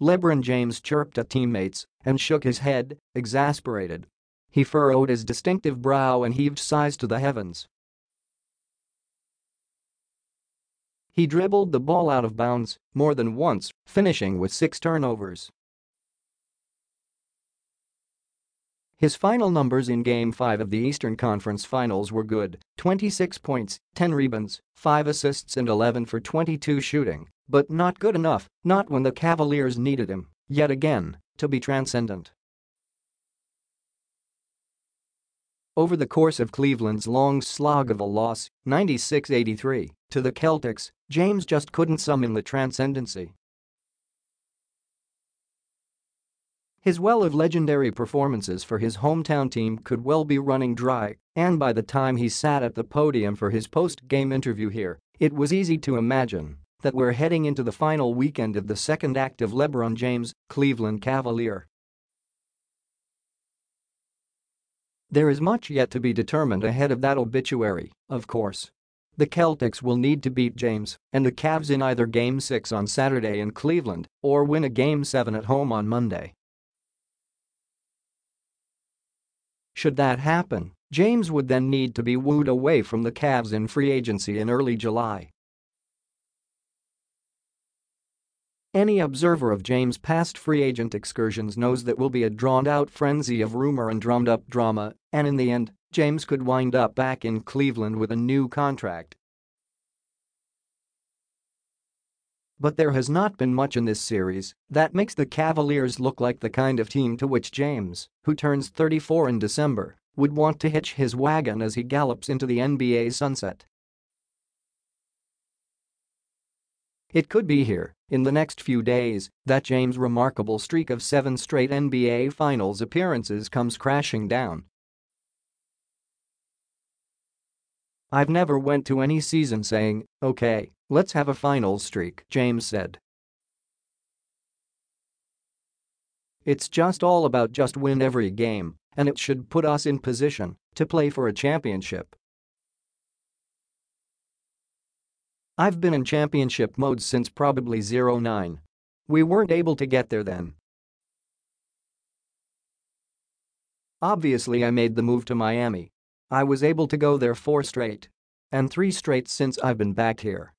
LeBron James chirped at teammates and shook his head, exasperated. He furrowed his distinctive brow and heaved sighs to the heavens. He dribbled the ball out of bounds more than once, finishing with 6 turnovers. His final numbers in Game 5 of the Eastern Conference Finals were good: 26 points, 10 rebounds, 5 assists and 11 for 22 shooting, but not good enough, not when the Cavaliers needed him, yet again, to be transcendent. Over the course of Cleveland's long slog of a loss, 96-83, to the Celtics, James just couldn't summon the transcendency. His well of legendary performances for his hometown team could well be running dry, and by the time he sat at the podium for his post-game interview here, it was easy to imagine that we're heading into the final weekend of the second act of LeBron James' Cleveland Cavalier. There is much yet to be determined ahead of that obituary, of course. The Celtics will need to beat James and the Cavs in either Game 6 on Saturday in Cleveland or win a Game 7 at home on Monday. Should that happen, James would then need to be wooed away from the Cavs in free agency in early July. Any observer of James' past free agent excursions knows that will be a drawn-out frenzy of rumor and drummed-up drama, and in the end, James could wind up back in Cleveland with a new contract. But there has not been much in this series that makes the Cavaliers look like the kind of team to which James, who turns 34 in December, would want to hitch his wagon as he gallops into the NBA sunset. It could be here, in the next few days, that James' remarkable streak of 7 straight NBA Finals appearances comes crashing down. "I've never went to any season saying, okay, let's have a finals streak," James said. "It's just all about just win every game, and it should put us in position to play for a championship. I've been in championship mode since probably 09. We weren't able to get there then. Obviously I made the move to Miami. I was able to go there 4 straight. And 3 straight since I've been back here.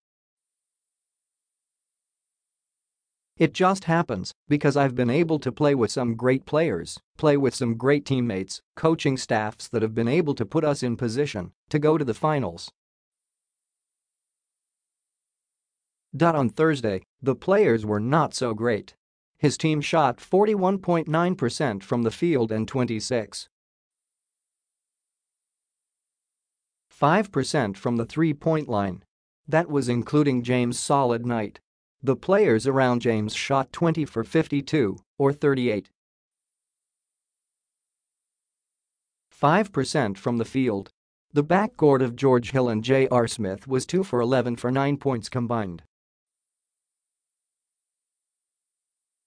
It just happens because I've been able to play with some great players, play with some great teammates, coaching staffs that have been able to put us in position to go to the finals." On Thursday, the players were not so great. His team shot 41.9% from the field and 26.5% from the three-point line. That was including James' solid night. The players around James shot 20 for 52, or 38.5% from the field. The backcourt of George Hill and J.R. Smith was 2 for 11 for 9 points combined.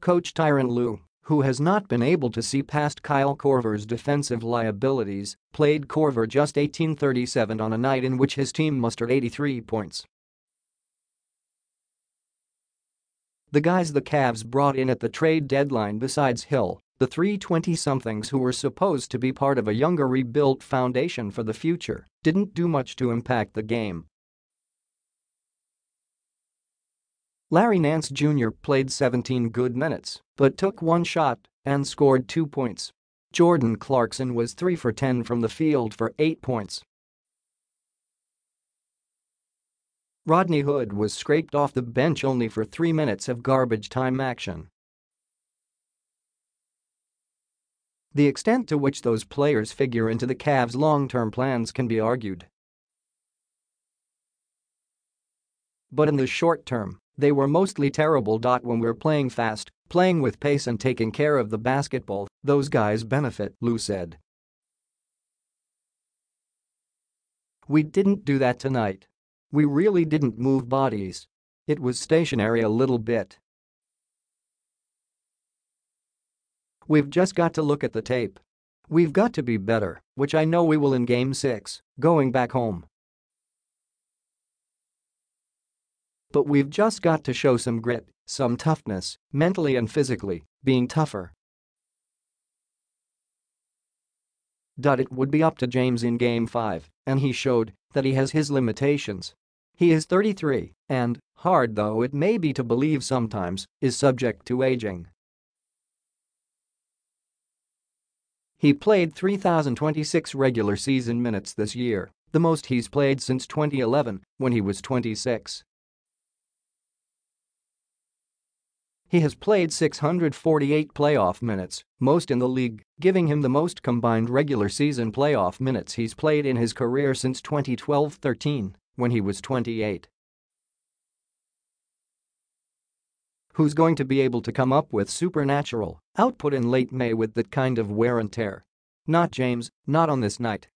Coach Tyronn Lue, who has not been able to see past Kyle Korver's defensive liabilities, played Korver just 18-37 on a night in which his team mustered 83 points. The guys the Cavs brought in at the trade deadline besides Hill, the 3 20-somethings who were supposed to be part of a younger rebuilt foundation for the future, didn't do much to impact the game. Larry Nance Jr. played 17 good minutes, but took 1 shot and scored 2 points. Jordan Clarkson was 3 for 10 from the field for 8 points. Rodney Hood was scraped off the bench only for 3 minutes of garbage time action. The extent to which those players figure into the Cavs' long-term plans can be argued. But in the short term, they were mostly terrible. When we're playing fast, playing with pace and taking care of the basketball, those guys benefit, Lue said. We didn't do that tonight. We really didn't move bodies. It was stationary a little bit. We've just got to look at the tape. We've got to be better, which I know we will in Game 6, going back home. But we've just got to show some grit, some toughness, mentally and physically, being tougher. It would be up to James in Game 5, and he showed that he has his limitations. He is 33 and, hard though it may be to believe sometimes, is subject to aging. He played 3,026 regular season minutes this year, the most he's played since 2011, when he was 26. He has played 648 playoff minutes, most in the league, giving him the most combined regular season playoff minutes he's played in his career since 2012-13, when he was 28. Who's going to be able to come up with supernatural output in late May with that kind of wear and tear? Not James, not on this night.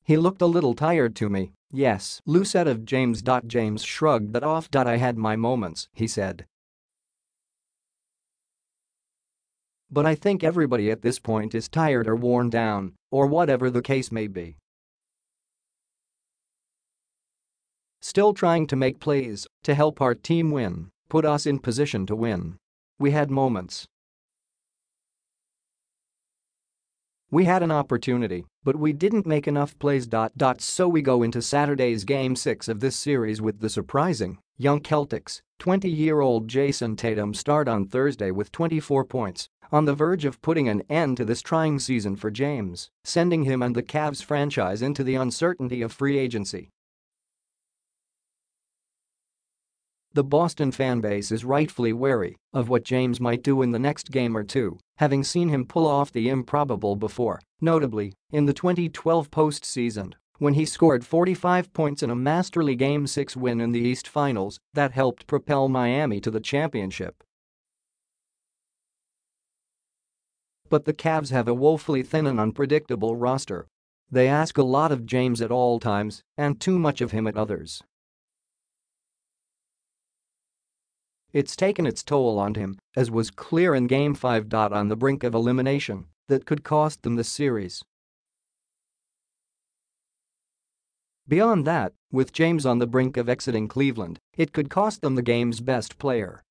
He looked a little tired to me, yes, Lou said of James. James shrugged that off. I had my moments, he said. But I think everybody at this point is tired or worn down, or whatever the case may be. Still trying to make plays to help our team win, put us in position to win. We had moments. We had an opportunity, but we didn't make enough plays. So we go into Saturday's Game 6 of this series with the surprising young Celtics. 20-year-old Jason Tatum start on Thursday with 24 points, on the verge of putting an end to this trying season for James, sending him and the Cavs franchise into the uncertainty of free agency. The Boston fanbase is rightfully wary of what James might do in the next game or two, having seen him pull off the improbable before, notably in the 2012 postseason, when he scored 45 points in a masterly Game 6 win in the East Finals that helped propel Miami to the championship. But the Cavs have a woefully thin and unpredictable roster. They ask a lot of James at all times and too much of him at others. It's taken its toll on him, as was clear in Game 5. On the brink of elimination that could cost them the series. Beyond that, with James on the brink of exiting Cleveland, it could cost them the game's best player.